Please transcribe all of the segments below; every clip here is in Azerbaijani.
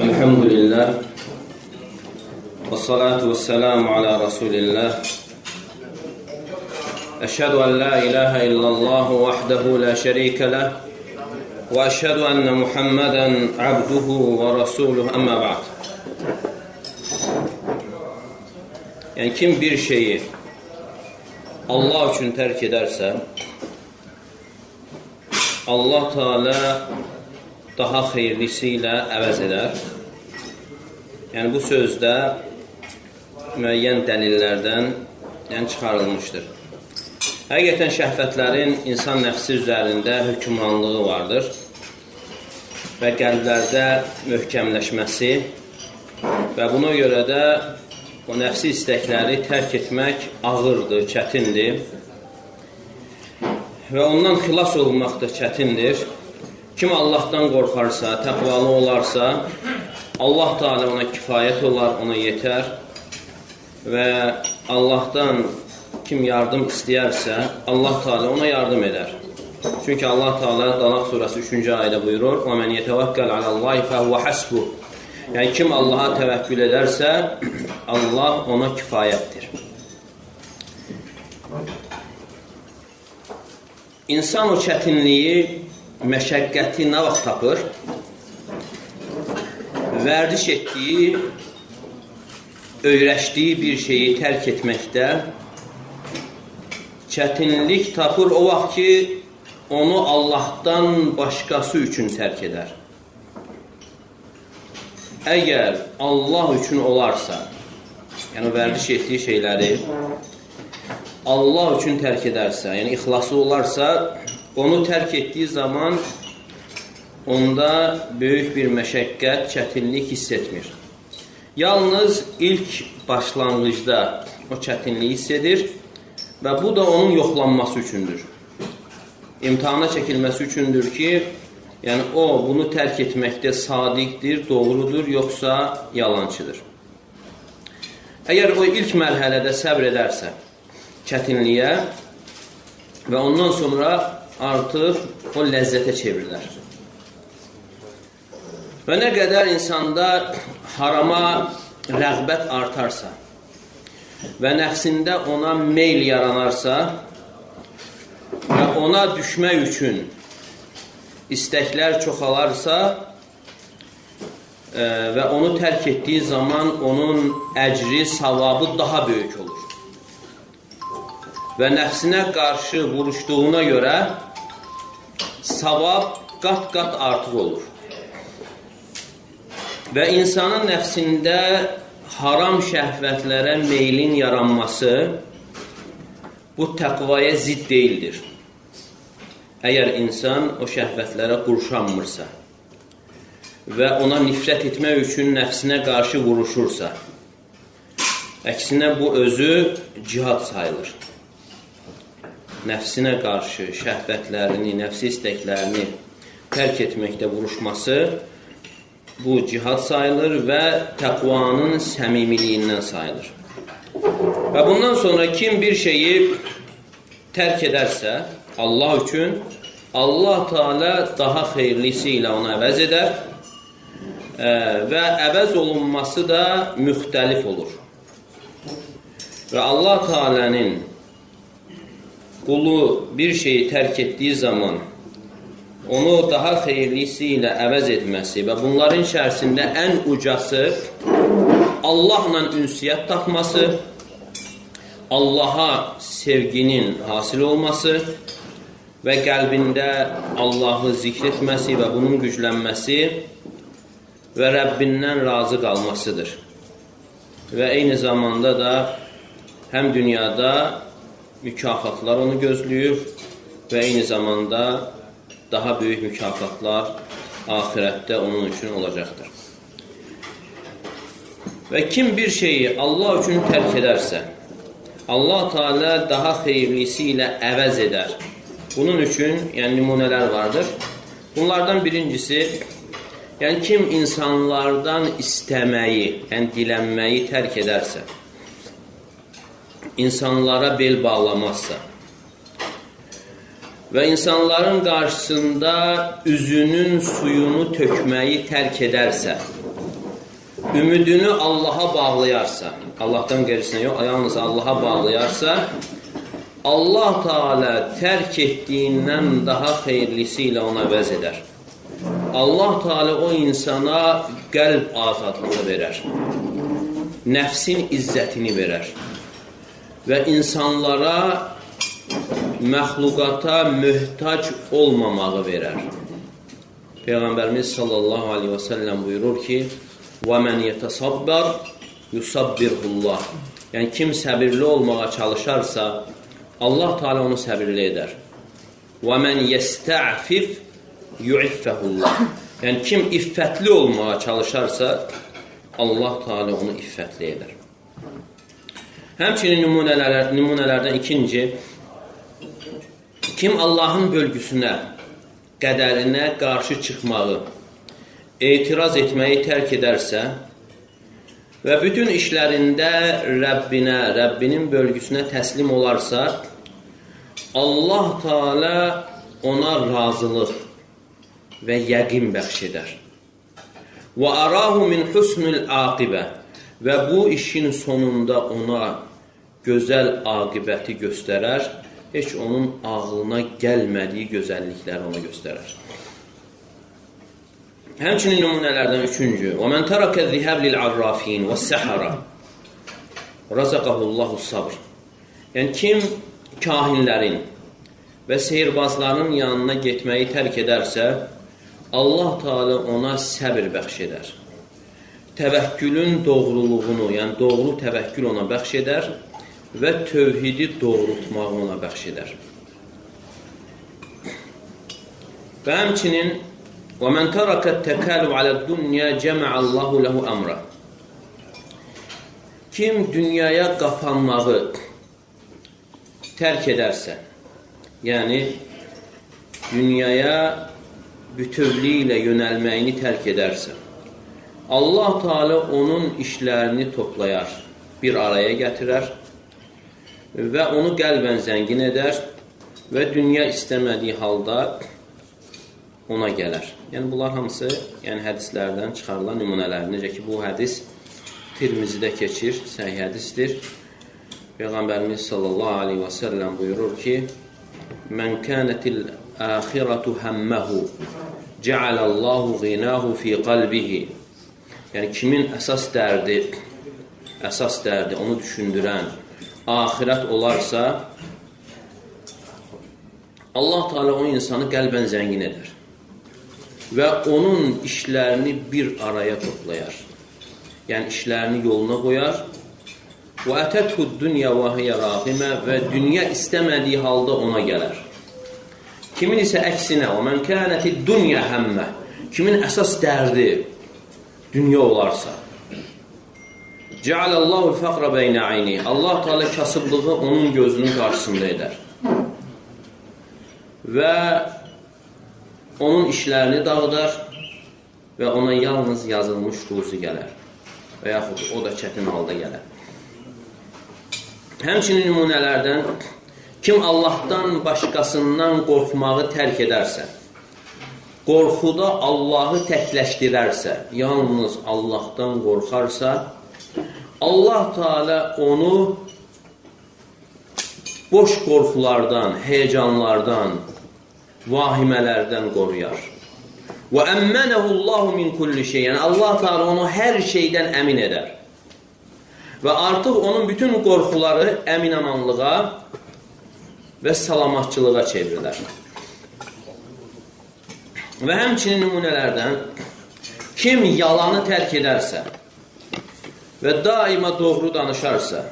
Elhamdülillah ve salatu ve selamu ala Resulillah. Eşhedü en la ilahe illallah vahdehu la şerike leh ve eşhedü enne Muhammeden abduhu ve rasuluhu amma ba'd. Yani kim bir şeyi Allah için terk ederse Allah Teala daha xeyirlisiyle əvəz edər. Yəni bu sözdə müəyyən dəlillərdən çıxarılmışdır. Həqiqətən şəhvətlərin insan nəfsi üzərində hökmranlığı vardır və qəlblərdə möhkəmləşməsi və buna görə də o nəfsi istəkləri tərk etmək ağırdır, çətindir və ondan xilas olmaq da çətindir. Kim Allahdan qorxarsa, təqvalı olarsa, Allah Teala ona kifayət olar, ona yetər və Allahdan kim yardım istəyərsə, Allah Teala ona yardım edər. Çünki Allah Teala Talaq surəsi 3-cü ayədə buyurur: "Və men yetəvəkkəl alallahi fəhuve hasbuh." Yəni kim Allaha təvəkkül edərsə, Allah ona kifayətdir. İnsan o çətinliyi, məşəqqəti nə vaxt tapır? Vərdiş etdiyi, öyrəşdiyi bir şeyi tərk etməkdə çətinlik tapır o vaxt ki, onu Allahdan başqası üçün tərk edər. Əgər Allah üçün olarsa, yəni vərdiş etdiyi şeyləri Allah üçün tərk edərsə, yəni ixlaslı olarsa, onu tərk etdiyi zaman onda böyük bir məşəqqət, çətinlik hiss etmir. Yalnız ilk başlanğıcda o çətinliyi hiss edir və bu da onun yoxlanması üçündür. İmtihana çəkilməsi üçündür ki, yəni o bunu tərk etməkdə sadiqdir, doğrudur, yoxsa yalançıdır. Əgər o ilk mərhələdə səbr edərsə çətinliyə və ondan sonra artıq o ləzzətə çevrilər. Və nə qədər insanda harama rəğbət artarsa və nəfsində ona meyl yaranarsa və ona düşmək üçün istəklər çoxalarsa və onu tərk etdiyi zaman onun əcri, savabı daha böyük olur. Və nəfsinə qarşı vuruşduğuna görə savab qat-qat artıq olur. Və insanın nəfsində haram şəhvətlərə meylin yaranması bu təqvaya zidd deyildir. Əgər insan o şəhvətlərə qurşanmırsa və ona nifrət etmək üçün nəfsinə qarşı vuruşursa, əksinə bu özü cihad sayılır. Nəfsinə qarşı şəhvətlərini, nəfsi istəklərini tərk etməkdə vuruşması bu cihad sayılır və təqvanın səmimiliyindən sayılır. Və bundan sonra kim bir şeyi tərk edərsə Allah üçün, Allah Teala daha xeyirlisi ilə onu əvəz edər və əvəz olunması da müxtəlif olur. Və Allah Teala'nın qulu bir şeyi tərk etdiyi zaman onu daha xeyirlisi ilə əvəz etməsi və bunların içərisində ən ucası Allahla ünsiyyət tapması, Allaha sevginin hasil olması və qəlbində Allahı zikr etməsi və bunun güclənməsi və Rəbbindən razı qalmasıdır. Və eyni zamanda da həm dünyada mükafatlar onu gözləyir və eyni zamanda daha böyük mükafatlar axirətdə onun üçün olacaqdır. Və kim bir şeyi Allah üçün tərk edərsə, Allah Teala daha xeyirlisi ilə əvəz edər. Bunun üçün nümunələr vardır. Bunlardan birincisi, kim insanlardan istəməyi, dilənməyi tərk edərsə, insanlara bel bağlamazsa və insanların qarşısında üzünün suyunu tökməyi tərk edərsə, ümidini Allaha bağlayarsa, Allahdan qeyrisinə yox, yalnız Allaha bağlayarsa, Allah Teala tərk etdiyindən daha xeyirlisi ilə ona əvəz edər. Allah Teala o insana qəlb azadlığı verər, nəfsin izzətini verər və insanlara, məxluqata möhtac olmamağı verər. Peyğəmbərimiz sallallahu aleyhi və səlləm buyurur ki, وَمَنْ يَتَصَبَّرْ يُصَبِّرْهُ اللّٰهِ Yəni, kim səbirli olmağa çalışarsa, Allah Teala onu səbirli edər. وَمَنْ يَسْتَعْفِفْ يُعِفَّهُ اللّٰهِ Yəni, kim iffətli olmağa çalışarsa, Allah Teala onu iffətli edər. Həmçinin nümunələrdən ikinci, kim Allahın bölgüsünə, qədərinə qarşı çıxmağı, etiraz etməyi tərk edərsə və bütün işlərində Rəbbinin bölgüsünə təslim olarsa, Allah Teala ona razılıq və yəqin bəxş edər. وَأَرَاهُ مِنْ حُسْنُ الْعَاقِبَةِ Və bu işin sonunda ona gözəl aqibəti göstərər, heç onun ağlına gəlmədiyi gözəllikləri ona göstərər. Həmçinin nümunələrdən üçüncü, وَمَنْ تَرَكَ الذِّهَبْ لِلْعَرَّافِينَ وَالسَّحَرَ رَزَقَهُ اللّٰهُ الصَّبْرِ Yəni, kim kahinlərin və seyirbazların yanına getməyi tərk edərsə, Allah Teala ona səbir bəxş edər. Təvəkkülün doğruluğunu, yəni doğru təvəkkül ona bəxş edər və tövhidi doğrultmağı ona bəxş edər. Və həmçinin وَمَنْ تَرَكَ التَّكَالُ عَلَى الدُّنْيَا جَمَعَ اللّٰهُ لَهُ أَمْرًا Kim dünyaya qapanmağı tərk edərsə, yəni dünyaya bütövlüyü ilə yönəlməyini tərk edərsə, Allah Teala onun işlərini toplayar, bir araya gətirər və onu qəlbən zəngin edər və dünya istəmədiyi halda ona gələr. Yəni, bunlar hamısı hədislərdən çıxarılan nümunələr. Necə ki, bu hədis Tirmizidə keçir, səhih hədisdir. Peyğəmbərimiz sallallahu aleyhi və səlləm buyurur ki, Mən kənətil əxirətu həmməhu cəaləllahu ğinahu fi qalbihi Yəni, kimin əsas dərdi, onu düşündürən axirət olarsa, Allah Teala o insanı qəlbən zəngin edər və onun işlərini bir araya toplayar. Yəni, işlərini yoluna qoyar. وَأَتَتْهُ الدُّنْيَا وَهِيَ رَاغِمَةٌ Və dünya istəmədiyi halda ona gələr. Kimin isə əksinə, وَمَنْ كَانَتِ الدُّنْيَا həmmə Kimin əsas dərdi dünya olarsa, جَعَلَ اللّٰهُ الْفَقْرَ بَيْنَ عَيْنِهِ Allah Teala kasıblığı onun gözünün qarşısında edər. Və onun işlərini dağıdar və ona yalnız yazılmış ruzi gələr və yaxud o da çətin halda gələr. Həmçinin nümunələrdən kim Allahdan başqasından qorxmağı tərk edərsə, qorxuda Allahı təkləşdirərsə, yalnız Allahdan qorxarsa, Allah Teala onu boş qorxulardan, heyecanlardan, vahimələrdən qoruyar. وَأَمَّنَهُ اللّٰهُ مِنْ كُلِّ شَيْءٍ Yəni, Allah Teala onu hər şeydən əmin edər. Və artıq onun bütün qorxuları əminamanlığa və salamatçılığa çevrilər. Və həmçinin nümunələrdən kim yalanı tərk edərsə və daima doğru danışarsa,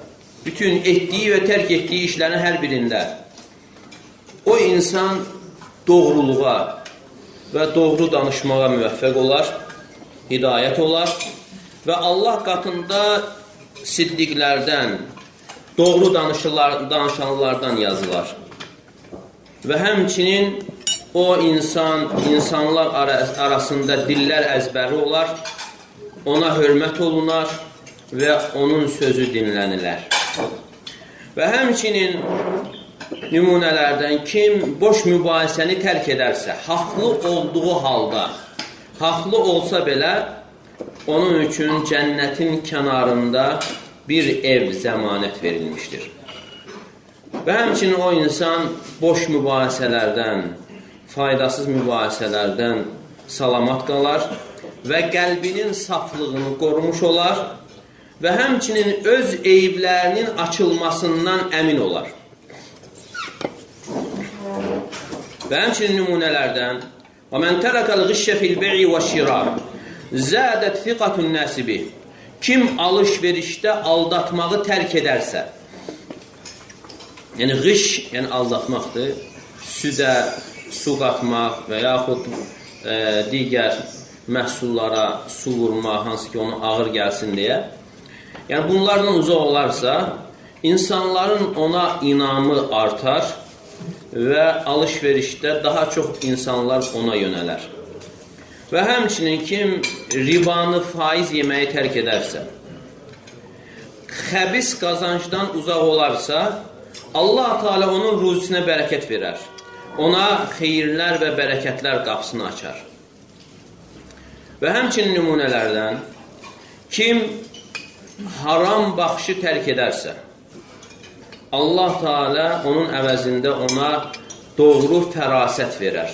bütün etdiyi və tərk etdiyi işlərin hər birində o insan doğruluğa və doğru danışmağa müvəffəq olar, hidayət olar və Allah qatında siddiqlərdən, doğru danışanlardan yazılar. Və həmçinin o insanlar arasında dillər əzbəri olar, ona hörmət olunar və onun sözü dinlənilər. Və həmçinin nümunələrdən kim boş mübahisəni tərk edərsə, haqlı olduğu halda, haqlı olsa belə, onun üçün cənnətin kənarında bir ev zəmanət verilmişdir. Və həmçinin o insan boş mübahisələrdən, faydasız mübahisələrdən salamat qalar və qəlbinin saflığını qorumuş olar və həmçinin öz eyiblərinin açılmasından əmin olar. Və həmçinin nümunələrdən وَمَنْ تَرَكَ الْغِشَّ فِي الْبَيْعِ وَالشِّرَاءِ زَادَتْ ثِقَةُ النَّاسِ بِهِ Kim alış-verişdə aldatmağı tərk edərsə, yəni qış, yəni aldatmaqdır, südə su qatmaq və yaxud digər məhsullara su vurmaq, hansı ki onu ağır gəlsin deyə, yəni bunlardan uzaq olarsa, insanların ona inamı artar və alış-verişdə daha çox insanlar ona yönələr. Və həmçinin kim ribanı, faiz yeməyi tərk edərsə, xəbis qazancdan uzaq olarsa, Allah Teala onun ruzisinə bərəkət verər. Ona xeyirlər və bərəkətlər qapısını açar. Və həmçinin nümunələrdən kim haram baxışı tərk edərsə, Allah Teala onun əvəzində ona doğru fərasət verər.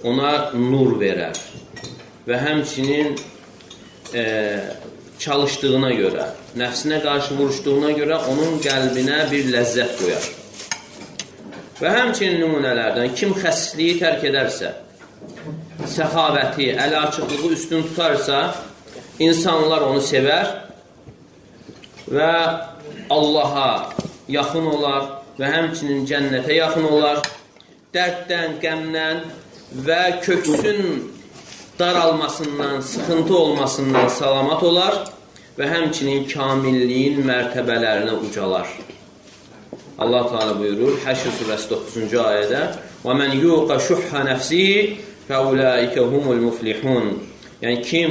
Ona nur verər. Və həmçinin çalışdığına görə, nəfsinə qarşı vuruşduğuna görə onun qəlbinə bir ləzzət qoyar. Və həmçinin nümunələrdən kim xəsisliyi tərk edərsə, səxavəti, əli açıqlığı üstün tutarsa, insanlar onu sevər və Allaha yaxın olar və həmçinin cənnətə yaxın olar, dərddən, qəmdən və köksün daralmasından, sıxıntı olmasından salamat olar və həmçinin kamilliyin mərtəbələrinə ucalar. Allah Teala buyurur, Həşr surəsi 9-cu ayədə وَمَنْ يُوقَ شُحَّ نَفْسِهِ فَأُولَٰئِكَ هُمُ الْمُفْلِحُونَ Yəni kim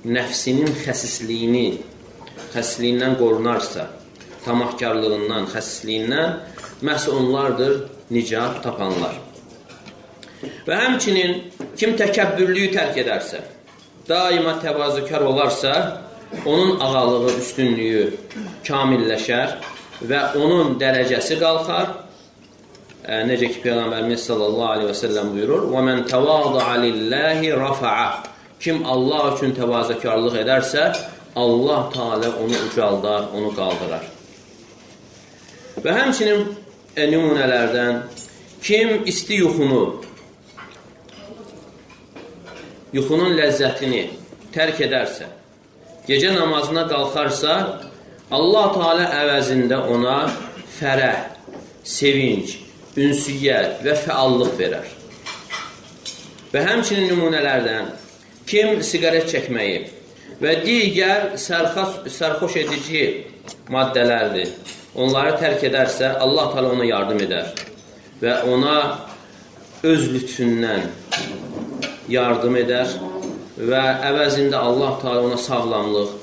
nəfsinin xəsisliyindən qorunarsa, tamahkarlığından, xəsisliyindən, məhz onlardır nicat tapanlar. Və həmçinin kim təkəbbürlüyü tərk edərsə, daima təvazökar olarsa, onun ağalığı, üstünlüyü kamilləşər və onun dərəcəsi qalxar. Necə ki, Peyğəmbərimiz sallallahu aleyhi və səlləm buyurur, وَمَنْ تَوَاضَعَ لِلَّهِ رَفَعَ Kim Allah üçün təvazökarlıq edərsə, Allah Teala onu ucaldar, onu qaldırar. Və həmçinin nümunələrdən kim isti yuxunun ləzzətini tərk edərsə, gecə namazına qalxarsa, Allah Teala əvəzində ona fərəh, sevinç, ünsiyyət və fəallıq verər. Və həmçinin nümunələrdən kim siqaret çəkməyi və digər sərxoş edici maddələrdir, onları tərk edərsə, Allah Teala ona yardım edər və ona öz lütfündən yardım edər və əvəzində Allah Teala ona sağlamlıq,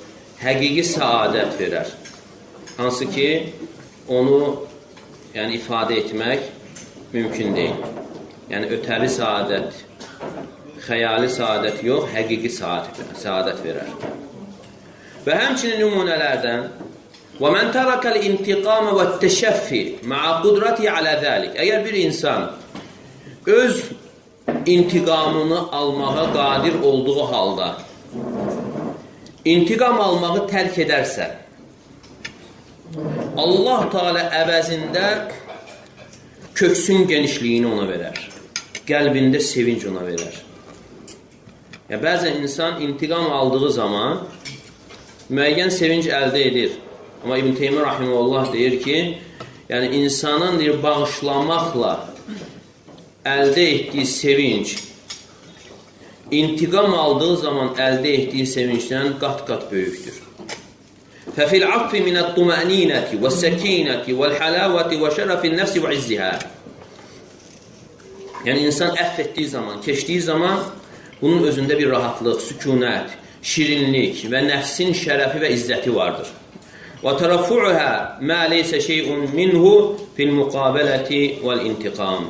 həqiqi səadət verər. Hansı ki, onu ifadə etmək mümkün deyil. Yəni, ötəri səadət, xəyali səadət yox, həqiqi səadət verər. Və həmçinin nümunələrdən وَمَنْ تَرَكَ الْاِنْتِقَامَ وَالتَّشَفِّ مَعَ قُدْرَتِهِ عَلَى ذَلِكَ Əgər bir insan öz intiqamını almağa qadir olduğu halda intiqam almağı tərk edərsə, Allah Teala əvəzində köksün genişliyini ona verər. Qəlbində sevinç ona verər. Bəzən insan intiqam aldığı zaman müəyyən sevinç əldə edir. Amma İbn Teymiyyə rahimehullah deyir ki, yəni insanın bağışlamaqla əldə etdiyi sevinç, intiqam aldığı zaman əldə etdiyi sevincdən qat-qat böyükdür. فَفِي الْعَفِّ مِنَ الطُّمَأْنِينَةِ وَالسَّكِينَةِ وَالْحَلَاوَةِ وَشَرَفِ النَّفْسِ وَعِزِّهَا Yəni insan əff etdiyi zaman, keçdiyi zaman bunun özündə bir rahatlıq, sükunət, şirinlik və nəfsin şərəfi və izzəti vardır. وَتَرَفُعُهَا مَا لَيْسَ شَيْءٌ مِنْهُ فِي الْمُقَابَلَةِ وَالْاِنْتِقَامِ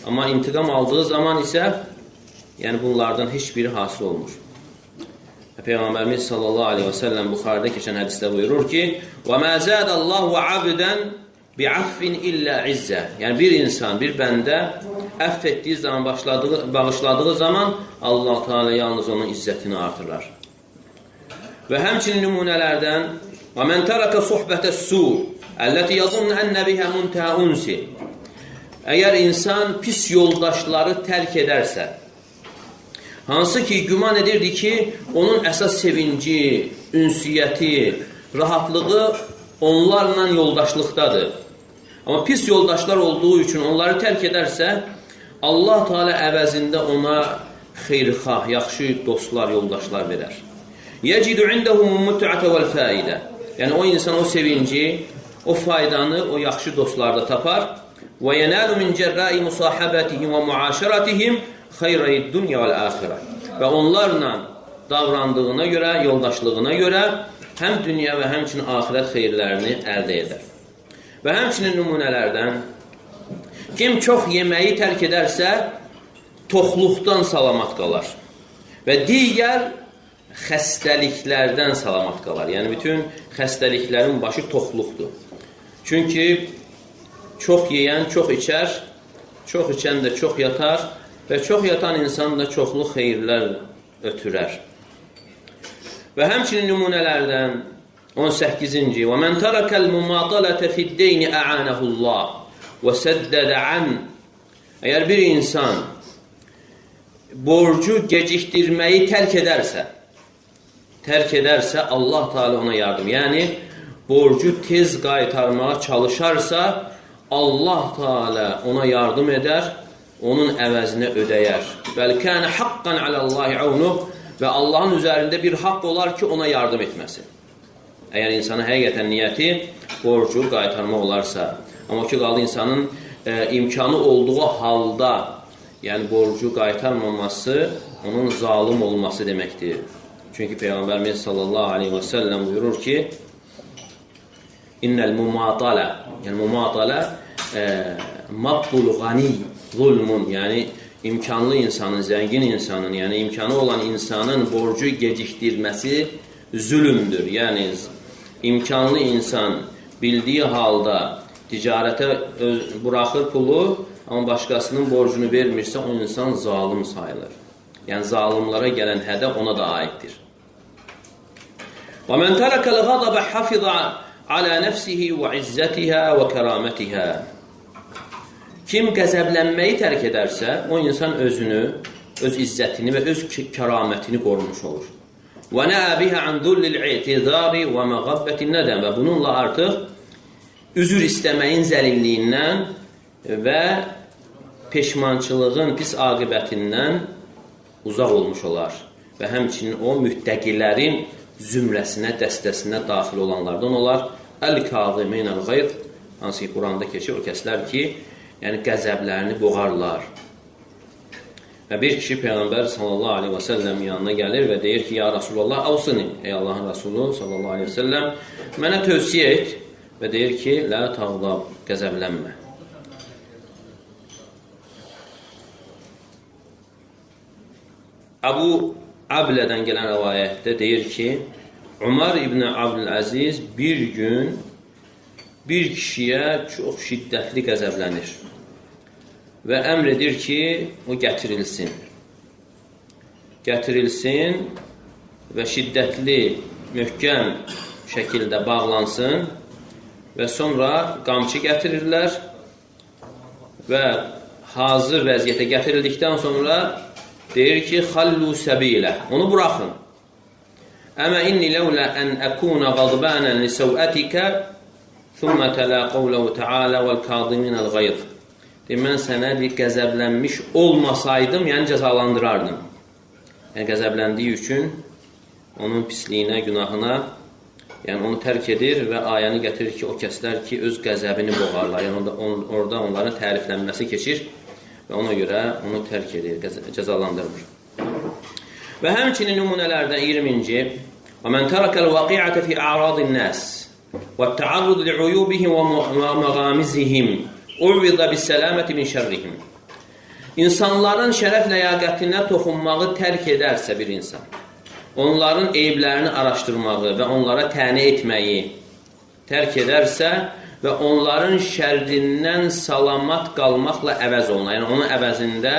Amma intiqam aldığı zaman isə yəni bunlardan heç biri hasil olmur. Peyğəmbərimiz sallallahu aleyhi və səlləm Buxarıda keçən hədisdə buyurur ki, وَمَا زَادَ اللّٰهُ عَبْدًا بِعَفٍ إِلَّا عِزَّةً. Yəni bir insan, bir bəndə əff etdiyi zaman, bağışladığı zaman Allah Teala yalnız onun izzətini artırır. Və həmçinin nümunələrdən وَمَنْ تَرَكَ صُحْبَةَ السُّوء الَّتِي يَظُنَّ أَنَّ بِهَا مُنْتَهَى أُنْسِ. Əgər insan pis yoldaşları tərk edərsə, hansı ki, güman edirdi ki, onun əsas sevinci, ünsiyyəti, rahatlığı onlarla yoldaşlıqdadır. Amma pis yoldaşlar olduğu üçün onları tərk edərsə, Allah Teala əvəzində ona xeyrxah, yaxşı dostlar, yoldaşlar verər. Yəcidu indəhum mut'ətə vəl-fəidə. Yəni, o insan o sevinci, o faydanı, o yaxşı dostlarda tapar. Və yənəlu min cərrai musahabətihim və muaşərətihim xeyrəyi dünya vəl-əxirə. Və onlarla davrandığına görə, yoldaşlığına görə həm dünya və həmçinin axirət xeyirlərini əldə edər. Və həmçinin nümunələrdən kim çox yeməyi tərk edərsə, toxluqdan salamat qalar. Və digər xəstəliklərdən salamat qalar. Yəni, bütün xəstəliklərin başı toxluqdur. Çünki çox yeyən çox içər, çox içən də çox yatar və çox yatan insan da çoxlu xeyirlər ötürər. Və həmçinin nümunələrdən 18-ci وَمَنْ تَرَكَ الْمُمَاطَلَةَ فِي الدَّيْنِ أَعَانَهُ اللّٰهِ وَسَدَّدَ عَنْ. Əgər bir insan borcu gecikdirməyi tərk edərsə, Allah Teala ona yardım. Yəni, borcu tez qaytarmağa çalışarsa, Allah Teala ona yardım edər, onun əvəzinə ödəyər. Bəl-kənə haqqan aləllahi avnuh. Və Allahın üzərində bir haqq olar ki, ona yardım etməsi. Əgər insanın həqiqətən niyyəti borcu qaytarma olarsa. Amma ki, qaldı insanın imkanı olduğu halda, yəni borcu qaytarmaması, onun zalim olması deməkdir. Çünki Peyğəmbərimiz sallallahu aleyhi və səlləm buyurur ki, İnnəl mumatələ, yəni mumatələ maqbul qani zulmun, yəni imkanlı insanın, zəngin insanın, yəni imkanı olan insanın borcu gecikdirməsi zülümdür. Yəni, imkanlı insan bildiyi halda ticarətə buraxır pulu, amma başqasının borcunu vermirsə, o insan zalim sayılır. Yəni, zalimlara gələn hədə ona da aiddir. وَمَنْ تَرَكَ الْغَضَبَ حَفِظَ عَلَى نَفْسِهِ وَعِزَّتِهَا وَكَرَامَتِهَا. Kim qəzəblənməyi tərk edərsə, o insan özünü, öz izzətini və öz kəramətini qorumuş olur. وَنَا بِهَا عَنْ ذُلِّ الْاِعْتِذَارِ وَمَغَبَّةِ النَّدَمِ. Və bununla artıq üzür istəməyin zəlilliyindən və peşmançılığın pis aqibətindən uzaq olmuş olar. Və həmçinin o müttəqilərin zümrəsinə, dəstəsinə daxil olanlardan olar. Əl-kâziminəl qayr, hansı ki, Quranda keçir, o kəslər ki, yəni qəzəblərini boğarlar. Və bir kişi Peyğəmbər sallallahu aleyhi və səlləm yanına gəlir və deyir ki, ya Rasulullah, avsini, ey Allahın Rasulü sallallahu aleyhi və səlləm, mənə tövsiyə et və deyir ki, lə tağdab, qəzəblənmə. Əbu Ablədən gələn rəvayətdə deyir ki, Umar ibn Abdüləziz bir gün bir kişiyə çox şiddətli qəzəblənir və əmr edir ki, o gətirilsin. Gətirilsin və şiddətli, möhkəm şəkildə bağlansın və sonra qamçı gətirirlər və hazır vəziyyətə gətirildikdən sonra deyir ki, xallu səbilə, onu buraxın. Əmə inni ləulə ən əkunə qadbənən li səvətikə thumma tələ qavləhu təalə vəl-kâziminəl qayr. Mən sənə bir qəzəblənmiş olmasaydım, yəni cəzalandırardım. Yəni qəzəbləndiyi üçün onun pisliyinə, günahına, yəni onu tərk edir və ayəni gətirir ki, o kəslər ki, öz qəzəbini boğarlar. Yəni orada onların təriflənməsi keçir və ona görə onu tərk edir, cəzalandırmır. Və həmçinin nümunələrdən 20-ci وَمَنْ تَرَكَ الْوَقِعَةَ فِي أَعْرَاضِ النَّاسِ وَالتَّعَرُّضِ لِعُيُوبِهِمْ وَمَغَامِزِهِمْ اُعْوِضَ بِالسَّلَامَةِ مِنْ شَرِّهِمْ. İnsanların şərəf ləyaqətinə toxunmağı tərk edərsə bir insan onların eyblərini araşdırmağı və onlara təni etməyi tərk edərsə və onların şərrindən salamat qalmaqla əvəz olunur. Yəni, onun əvəzində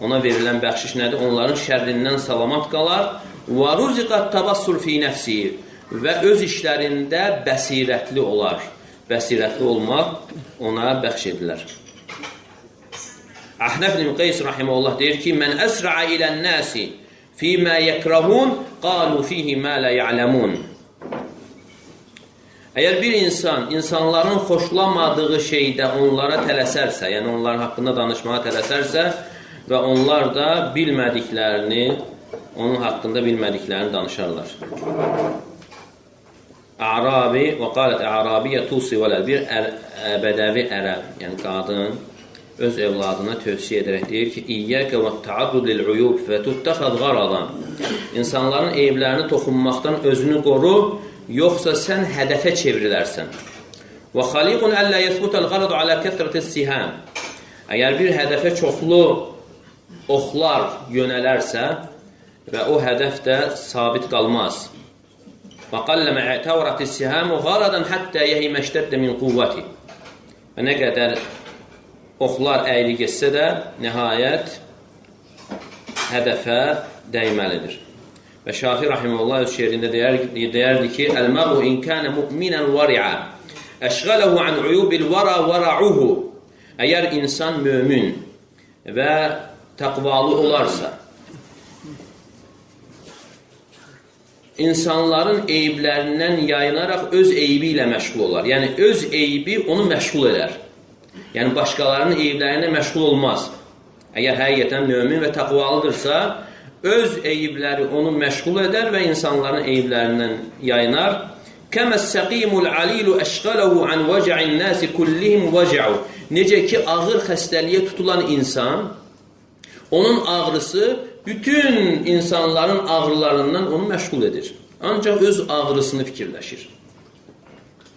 ona verilən bəxşiş nədir? Onların şərrindən salamat qalar. وَرُزِقَ التَّبَصُّرْ فِي نَفْسِهِ və öz işlərində bəsirətli olar. Bəsirətli olmaq ona bəxş edilər. Ahnəf ibn Qays rahimehullah deyir ki, "Mən əsra'a ilən-nasi fīmā yekrahun, qalu fihi mā la ya'lamun." Əgər bir insan, insanların xoşlamadığı şeydə onlara tələsərsə, yəni onların haqqında danışmağa tələsərsə və onlar da bilmədiklərini, onun haqqında bilmədiklərini danışarlar. A'rabi və qalət A'rabiyyə tusi vələd, bir bədəvi ərəb, yəni qadın öz evladına tövsiyə edərək deyir ki, İyyəkə və ta'addud lil-uyub və tuttaxad qaradan. İnsanların eyiblərini toxunmaqdan özünü qoru, yoxsa sən hədəfə çevrilərsən. Və xaliqun əllə yəsbutəl qaradu alə kəsrətəs-sihəm. Əgər bir hədəfə çoxlu oxlar yönələrsə və o hədəf də sabit qalmaz. Və qalləmə ə'təvrətəs-sihəmu qaradan həttə yəhiməşdəddə min quvvəti. Və nə qədər oxlar əyri geçsə də, nəhayət hədəfə dəyməlidir. Və Şafi rahimehullah öz şeirində deyərdi ki, "Əl-məru in kana mu'minan wari'a, əşğaləhu an uyubil wara wara'uhu." Əgər insan mömin və təqvalı olarsa, insanların eyiblərindən yayınaraq öz eybi ilə məşğul olar. Yəni, öz eybi onu məşğul edər. Yəni, başqalarının eyiblərinə məşğul olmaz. Əgər həqiqətən mömin və təqvalıdırsa, öz eyibləri onu məşğul edər və insanların eyiblərindən yayınar. Kəməs-səqimul alilu əşğaləhu an vəcə'in nəsi kullihim vəcə'u. Necə ki, ağır xəstəliyə tutulan insan, onun ağrısı bütün insanların ağrılarından onu məşğul edir. Ancaq öz ağrısını fikirləşir.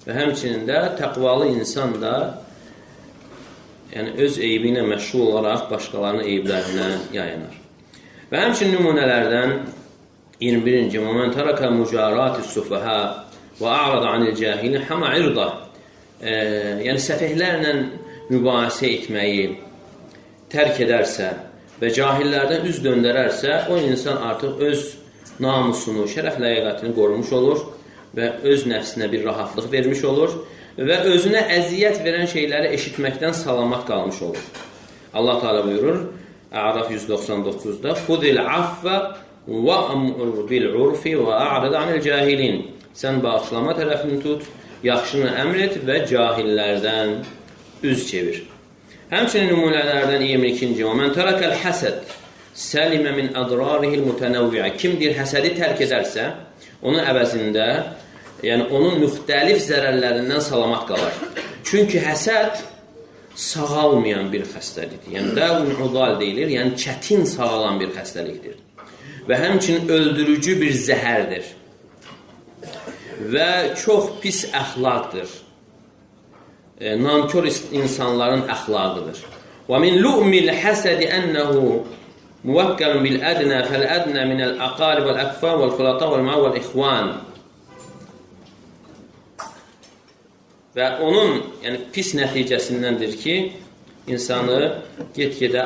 Və həmçinin də təqvalı insan da yəni öz eybi ilə məşğul olaraq başqalarının eyiblərinə yayınar. Və həmçinin nümunələrdən 21-ci "Mən tərəkə mücaratis-sufəhə və a'rada anil-cahilin hama irda." Yəni səfehlərlə mübahisə etməyi tərk edərsə və cahillərdən üz döndərərsə, o insan artıq öz namusunu, şərəf ləyaqətini qorumuş olur və öz nəfsinə bir rahatlıq vermiş olur və özünə əziyyət verən şeyləri eşitməkdən salamat qalmış olur. Allah Teala buyurur, A'raf 199-da, "Xudil affə və amur bil urfi və a'rid anil cahilin." Sən bağışlama tərəfini tut, yaxşını əmr et və cahillərdən üz çevir. Həmçinin nümunələrdən 22-ci "Və mən tərəkəl həsəd səlimə min ədrarihil mütənəvviə." Kim bir həsədi tərk edərsə, onun əvəzində, yəni onun müxtəlif zərərlərindən salamat qalar. Çünki həsəd sağalmayan bir xəstəlikdir. Yəni, dəvun udal deyilir, yəni çətin sağalan bir xəstəlikdir. Və həmçinin öldürücü bir zəhərdir. Və çox pis əxlaqdır. Nankör insanların əxlaqıdır. Və min lu'mil həsədi ənəhu muvakkəlun bil ədnə fəl-ədnə minəl əqali vəl-əkfə vəl-xulata vəl-mə vəl-ixvan. Və onun yəni, pis nəticəsindəndir ki, insanı get-gedə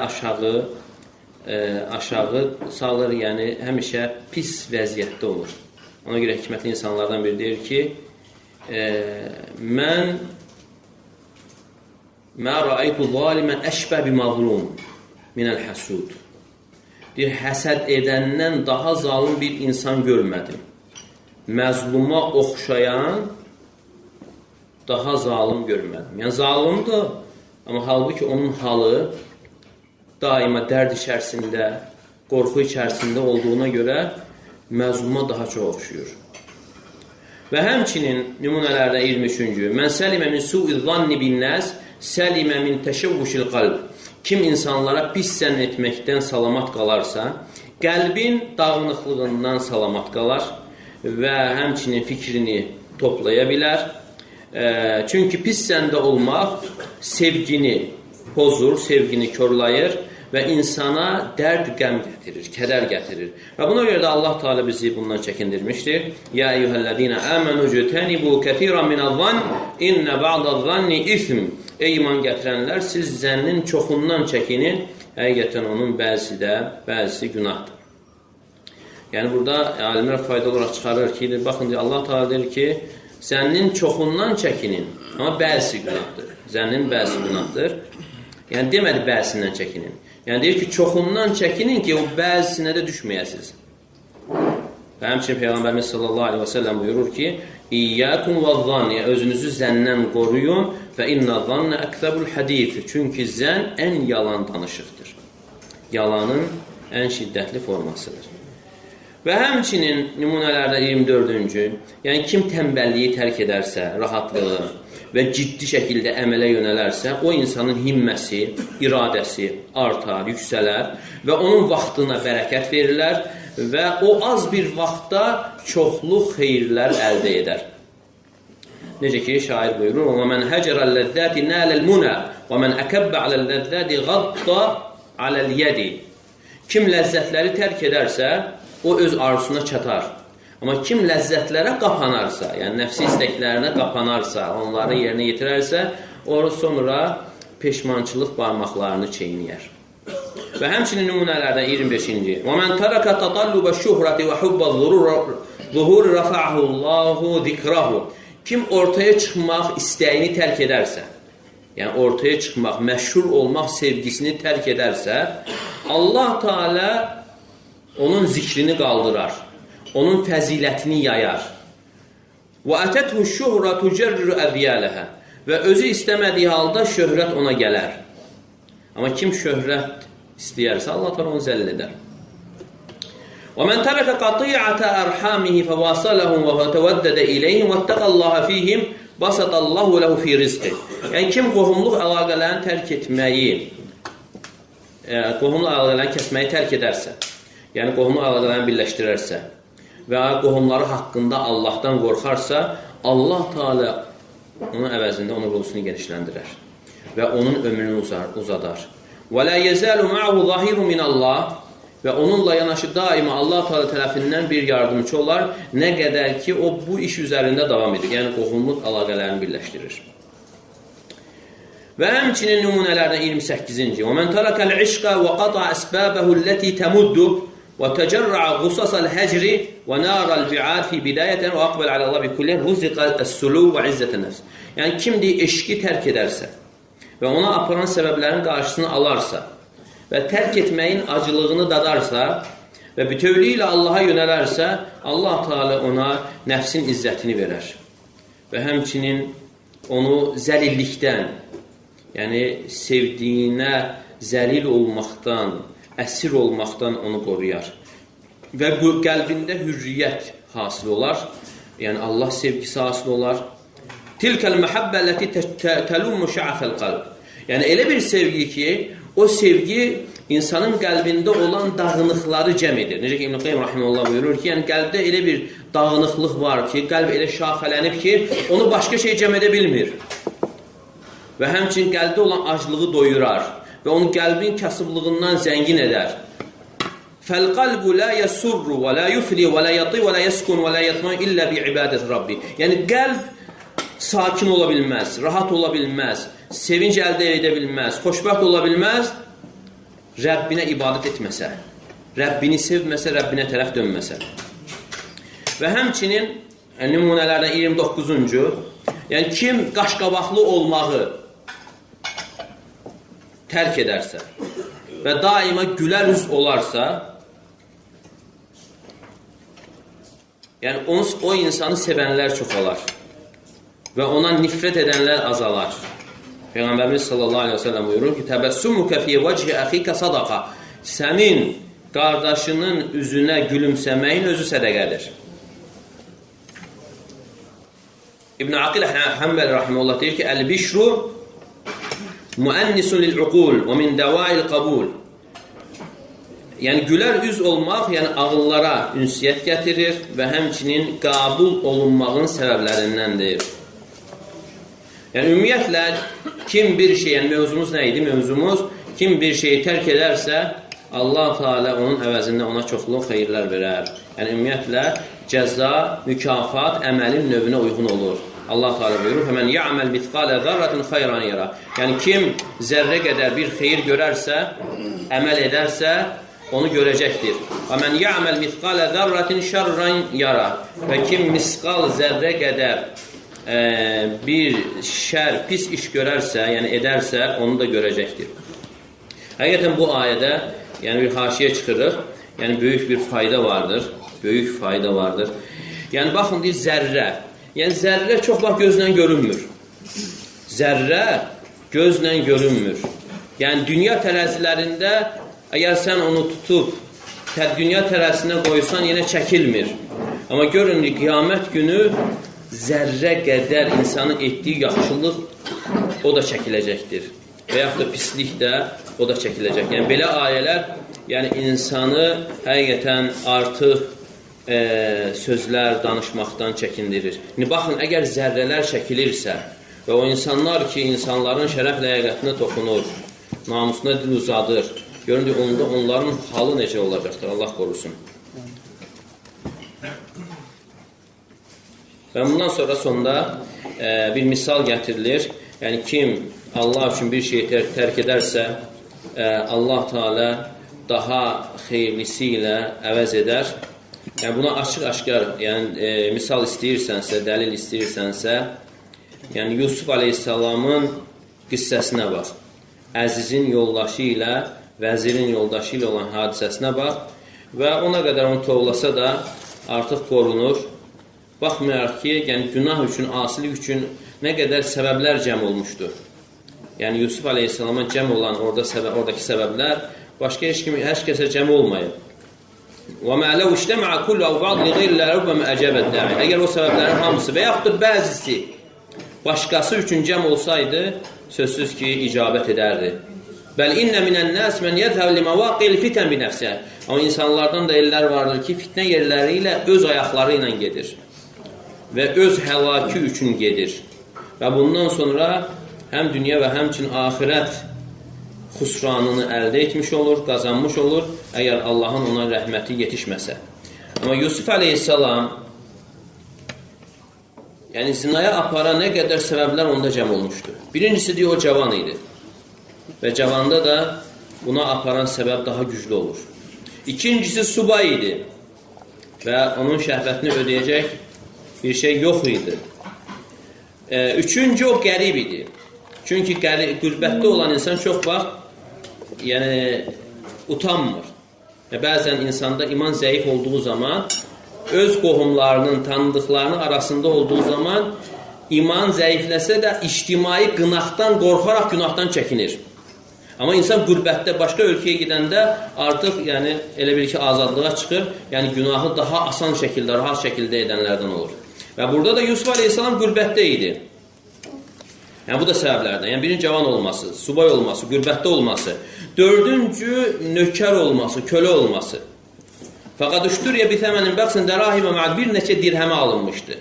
aşağı salır, yəni həmişə pis vəziyyətdə olur. Ona görə hikmətli insanlardan biri deyir ki, mən mə rəaytu zalimən əşbə bi mazlum minəl həsud. Deyir, həsəd edəndən daha zalim bir insan görmədim. Məzluma oxşayan daha zalim görmədim. Yəni, zalimdir, amma halbuki onun halı daima dərd içərisində, qorxu içərisində olduğuna görə məzluma daha çox oxşuyur. Və həmçinin nümunələrdən 23-cü "Mən səlimə min su'i zanni bin nəs, səlimə min təşəvvüşil qalb." Kim insanlara pis zənn etməkdən salamat qalarsa, qəlbin dağınıqlığından salamat qalar və həmçinin fikrini toplaya bilər. Çünki pis zəndə olmaq sevgini pozur, sevgini körlayır və insana dərd, qəm gətirir, kədər gətirir. Və buna görə də Allah Teala bizi bundan çəkindirmişdir. Ya eyyuhəllezina amanu cətənibu kəsiran minəz-zann inne ba'daz-zanni ism. Ey iman gətirənlər, siz zənnin çoxundan çəkinin. Həqiqətən onun bəzisi günahdır. Yəni burada alimlər faydalı olaraq çıxarır ki, baxın Allah Teala deyir ki, zənnin çoxundan çəkinin, amma bəzisi günahdır. Zənnin bəzisi günahdır. Yəni demədi bəzisindən çəkinin. Yəni deyir ki, çoxundan çəkinin ki, o bəzisinə də düşməyəsiniz. Və həmçinin Peyğəmbərimiz sallallahu aleyhi və səlləm buyurur ki, İyyəkum və-zann, özünüzü zəndən qoruyun və inna-zanna əkzəbul hədif. Çünki zənn ən yalan danışıqdır. Yalanın ən şiddətli formasıdır. Və həmçinin nümunələrdə 24-cü, yəni kim tənbəlliyi tərk edərsə, rahatlığı və ciddi şəkildə əmələ yönələrsə, o insanın himməsi, iradəsi artar, yüksələr və onun vaxtına bərəkət verirlər və o az bir vaxtda çoxlu xeyirlər əldə edər. Necə ki, şair buyurur, وَمَنْ هَجَرَ اللَّذَّاتِ نَالَ الْمُنَى وَمَنْ أَكَبَّ عَلَى اللَّذَّاتِ غَضَّ عَلَى الْيَدِ. Kim ləzzətləri tərk edərsə, o öz arzusuna çatar. Amma kim ləzzətlərə qapanarsa, yəni nəfsi istəklərinə qapanarsa, onları yerinə yetirərsə, o sonra peşmançılıq barmaqlarını çeynəyər. Və həmçinin nümunələrdən 25-ci. وَمَنْ تَرَكَ تَطَلُّبَ الشُّهْرَةِ وَحُبَّ الظُّهُورِ رَفَعَهُ اللّٰهُ ذِكْرَهُ. Kim ortaya çıxmaq istəyini tərk edərsə, yəni ortaya çıxmaq, məşhur olmaq sevgisini tərk edərsə, Allah Teala onun zikrini qaldırar, onun fəzilətini yayar. وَأَتَتْهُ الشُّهْرَةُ جَرِّرُ أَذْيَالَهَا. Və özü istəmədiyi halda şöhrət ona gələr. Amma kim şöhrət istəyərsə, Allah Teala onu zəll edər. وَمَنْ تَرَكَ قَطِيعَةَ أَرْحَامِهِ فَوَاصَلَهُمْ وَتَوَدَّدَ إِلَيْهِمْ وَاتَّقَى اللَّهَ فِيهِمْ بَسَطَ اللَّهُ لَهُ فِي رِزْقِهِ. Yəni kim qohumluq əlaqələrini tərk etməyi, qohumluq əlaqələrini kəsməyi tərk edərsə, yəni qohumluq əlaqələrini birləşdirərsə və qohumları haqqında Allahdan qorxarsa, Allah Teala onun əvəzində onun ruhunu genişləndirər və onun ömrünü uzadar. وَلَا يَزَالُ مَعَهُ ظَهِيرٌ مِنَ اللَّهِ. Və onunla yanaşı daima Allah Teala tərəfindən bir yardımcı olar, nə qədər ki, o bu iş üzərində davam edir, yəni qohumluq əlaqələrini birləşdirir. Və həmçinin nümunələrdən 28-ci. وَمَنْ تَرَكَ الْعِشْقَ وَقَطَعَ أَسْبَابَهُ الَّتِي تَمُدُّ وَتَجَرَّعَ غُصَصَ الْهَجْرِ وَنَارَ الْبِعَادِ فِي بِدَايَةً وَأَقْبَلَ عَلَى اللَّهِ بِكُلِّهِ رُزِقَ السُّلُوْ وَعِزَّةَ النَّفْسِ. Yəni kim eşqi tərk edərsə və ona aparan səbəblərin qarşısını alarsa və tərk etməyin acılığını dadarsa və bütövlüyü ilə Allaha yönələrsə, Allah Teala ona nəfsin izzətini verər. Və həmçinin onu zəlillikdən, yəni sevdiyinə zəlil olmaqdan, əsir olmaqdan onu qoruyar. Və bu qəlbində hürriyyət hasil olar, yəni Allah sevgisi hasil olar. Tilkəl məhəbbə ləti təlummu şə'afəl qalb. Yəni elə bir sevgi ki, o sevgi insanın qəlbində olan dağınıqları cəm edir. Necə ki, İbn Qayyim rahimehullah buyurur ki, yəni qəlbdə elə bir dağınıqlıq var ki, qəlb elə şaxələnib ki, onu başqa şey cəm edə bilmir. Və həmçinin qəlbdə olan aclığı doyurar və onu qəlbin kasıblığından zəngin edər. فَالْقَلْبُ لَا يَسُرُّ وَلَا يُفْلِي وَلَا يَطِي وَلَا يَسْكُنْ وَلَا يَطْمَعُ إِلَّا بِعِبَادَةِ رَبِّ. Yəni qəlb sakin ola bilməz, rahat ola bilməz, sevinç əldə edə bilməz, xoşbəxt ola bilməz, Rəbbinə ibadət etməsə, Rəbbini sevməsə, Rəbbinə tərəf dönməsə. Və həmçinin nümunələrdən 29-cu, yəni kim qaşqabaqlı olmağı tərk edərsə və daima gülər üz olarsa, yəni o insanı sevənlər çoxalar və ona nifrət edənlər azalar. Peyğəmbərimiz sallallahu aleyhi ve sellem buyurur ki, təbəssümükə fi vəchi əxikə sadaqa. Sənin qardaşının üzünə gülümsəməyin özü sədəqədir. İbn Aqil Həmbəl rahimehullah deyir ki, əl-bişru müənnisun lil-uqul və min dəvail qabul. Yəni gülər üz olmaq, yəni ağıllara ünsiyyət gətirir və həmçinin qəbul olunmağın səbəblərindəndir. Yəni ümumiyyətlə kim bir şey, yəni mövzumuz nə idi? Mövzumuz Kim bir şeyi tərk edərsə, Allah Teala onun əvəzində ona çoxlu xeyirlər verər. Yəni ümumiyyətlə cəza, mükafat əməlin növünə uyğun olur. Allah Teala buyurur: "Fəmən ya'mal misqalə zarratin xeyran yara." Yəni kim zərrə qədər bir xeyir görərsə, əməl edərsə, onu görəcəkdir. Və men ya'mal misqalə zarratin şerran yara. Və kim misqal zərrə qədər bir şər, pis iş görərsə, yəni edərsə, onu da görəcəkdir. Həqiqətən bu ayədə yəni bir haşiyə çıxırıq. Yəni böyük bir fayda vardır. Böyük fayda vardır. Yəni baxın deyir zərrə. Yəni zərrə çox vaxt gözlə görünmür. Zərrə gözlə görünmür. Yəni dünya tərəzilərində əgər sən onu tutub dünya tərəzinə qoysan yenə çəkilmir. Amma görün qiyamət günü zərrə qədər insanın etdiyi yaxşılıq o da çəkiləcəkdir. Və yaxud da pislik də o da çəkiləcək. Yəni belə ayələr yəni insanı həqiqətən artıq sözlər danışmaqdan çəkindirir. İndi baxın, əgər zərrələr çəkilirsə və o insanlar ki, insanların şərəf ləyaqətinə toxunur, namusuna dil uzadır, görün ki, onda onların halı necə olacaqdır, Allah qorusun. Və bundan sonra sonda bir misal gətirilir. Yəni kim Allah üçün bir şeyi tərk edərsə, Allah Teala daha xeyirlisi ilə əvəz edər. Yəni buna açıq-aşkar misal istəyirsənsə, dəlil istəyirsənsə, yəni Yusuf Aleyhisselamın qissəsinə bax. Əzizin yoldaşı ilə, vəzirin yoldaşı ilə olan hadisəsinə bax və ona qədər onu tovlasa da artıq qorunur. Baxmayaraq ki, yəni günah üçün, asilik üçün nə qədər səbəblər cəm olmuşdur. Yəni Yusuf Aleyhisselama cəm olan oradakı səbəblər başqa heç kəsə cəm olmayıb. وَمَا لَوْ اِجْتَمَعَ كُلُّ اَوْ بَعْضِ لِغَيْرِ اللّٰهِ رُبَّمَا أَجَابَ الدَّاعِ. Əgər o səbəblərin hamısı və yaxud da bəzisi başqası üçün cəm olsaydı, sözsüz ki, icabət edərdi. Bəl innə minən-nəs mən yəzhəv limavaqil fitən bi nəfsə. Amma insanlardan da ellər vardır ki, fitnə yerləri ilə öz ayaqları ilə gedir və öz həlaki üçün gedir. Və bundan sonra həm dünya və həmçinin axirət xusranını əldə etmiş olur, qazanmış olur, əgər Allahın ona rəhməti yetişməsə. Amma Yusuf Aleyhisselam yəni zinaya apara nə qədər səbəblər onda cəm olmuşdur. Birincisi deyir, o cavan idi. Və cavanda da buna aparan səbəb daha güclü olur. İkincisi subay idi və onun şəhvətini ödəyəcək bir şey yox idi. Üçüncü o qərib idi. Çünki qürbətdə olan insan çox vaxt utanmır. Və bəzən insanda iman zəif olduğu zaman, öz qohumlarının, tanıdıqlarının arasında olduğu zaman iman zəifləsə də ictimai qınaqdan qorxaraq günahdan çəkinir. Amma insan qürbətdə, başqa ölkəyə gedəndə artıq elə bir ki, azadlığa çıxır, yəni günahı daha asan şəkildə, rahat şəkildə edənlərdən olur. Və burada da Yusuf Aleyhisselam qürbətdə idi. Yəni bu da səbəblərdən. Yəni birinci cavan olması, subay olması, qürbətdə olması. Dördüncü nökər olması, kölə olması. Fəqad üştüryə bithəmənin bəqsin dərahimə mə'ad bir neçə dirhəmə alınmışdı.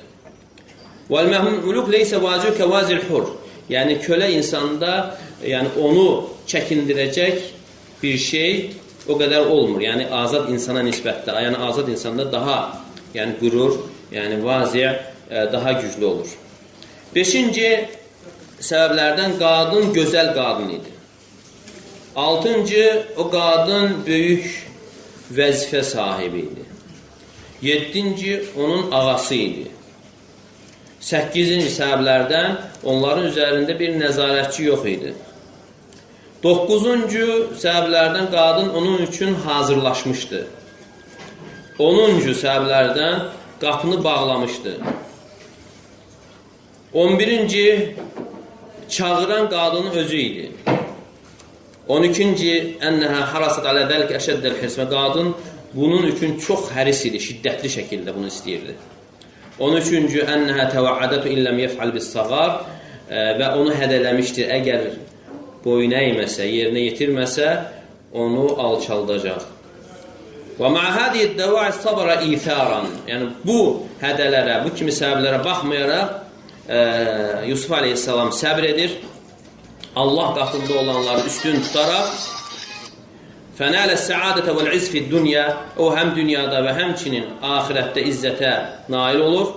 Vəl-məhmuluk leysə vazir kəvazil hur. Yəni kölə insanda onu çəkindirəcək bir şey o qədər olmur. Yəni azad insana nisbətdə, yəni azad insanda daha qürur, vaziyə daha güclü olur. Beşinci səbəblərdən qadın gözəl qadın idi. Altıncı, o qadın böyük vəzifə sahibi idi. Yeddinci, onun ağası idi. Səkkizinci səbəblərdən onların üzərində bir nəzarətçi yox idi. Doqquzuncu səbəblərdən qadın onun üçün hazırlaşmışdı. 10-cu səbəblərdən qapını bağlamışdı. 11-ci çağıran qadının özü idi. 12-ci ənəhə harasat alə dəlik əşəddəl hirsmə. Qadın bunun üçün çox həris idi, şiddətli şəkildə bunu istəyirdi. 13-cü ənəhə təvəədətü illəm yef'al bis-sağar və onu hədələmişdir. Əgər boyun əyməsə, yerinə yetirməsə, onu alçaldacaq. Və ma'hədiyyət dəva'i sabara itharan. Yəni bu hədələrə, bu kimi səbəblərə baxmayaraq Yusuf Aleyhisselam səbr edir Allah qatında olanları üstün tutaraq fənələ səadətə vəl-izz fid-dünya, o həm dünyada və həmçinin axirətdə izzətə nail olur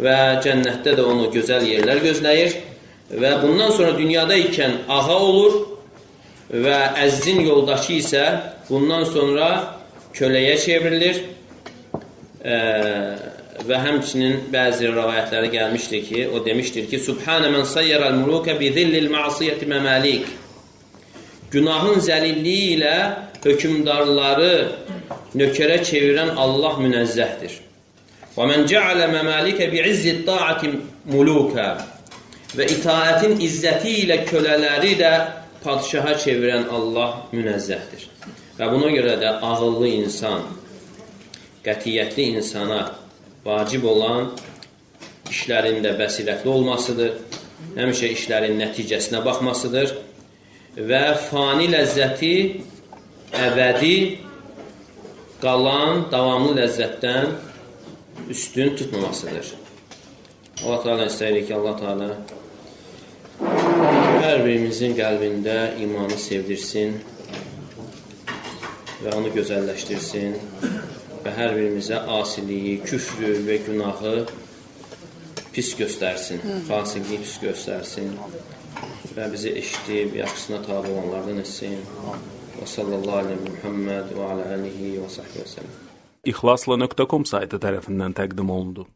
və cənnətdə də onu gözəl yerlər gözləyir və bundan sonra dünyada ikən ağa olur və əzzin yoldaşı isə bundan sonra köləyə çevrilir və həmçinin bəzi rəvayətləri gəlmişdir ki, o demişdir ki, Subhanə mən sayyərəl mulukə bi zillil ma'asiyyəti məməlik. Günahın zəlilliyi ilə hökümdarları nökərə çevirən Allah münəzzəhdir. Və mən cəalə məməlikə bi izzid ta'ati mulukə. Və itaətin izzəti ilə kölələri də padişaha çevirən Allah münəzzəhdir. Və buna görə də ağıllı insan, qətiyyətli insana vacib olan işlərində bəsirətli olmasıdır, həmişə işlərin nəticəsinə baxmasıdır və fani ləzzəti əbədi qalan, davamlı ləzzətdən üstün tutmamasıdır. Allah Teala istəyirik ki, Allah Teala hər birimizin qəlbində imanı sevdirsin və onu gözəlləşdirsin və hər birimizə asiliyi, küfrü və günahı pis göstərsin, fasiqliyi pis göstərsin və bizi eşidib, yaxşısına tabi olanlardan etsin. Və sallallahu aleyhi və Muhammed və alə alihi və sahbihi və səlləm. İxlasla.com saytı tərəfindən təqdim olundu.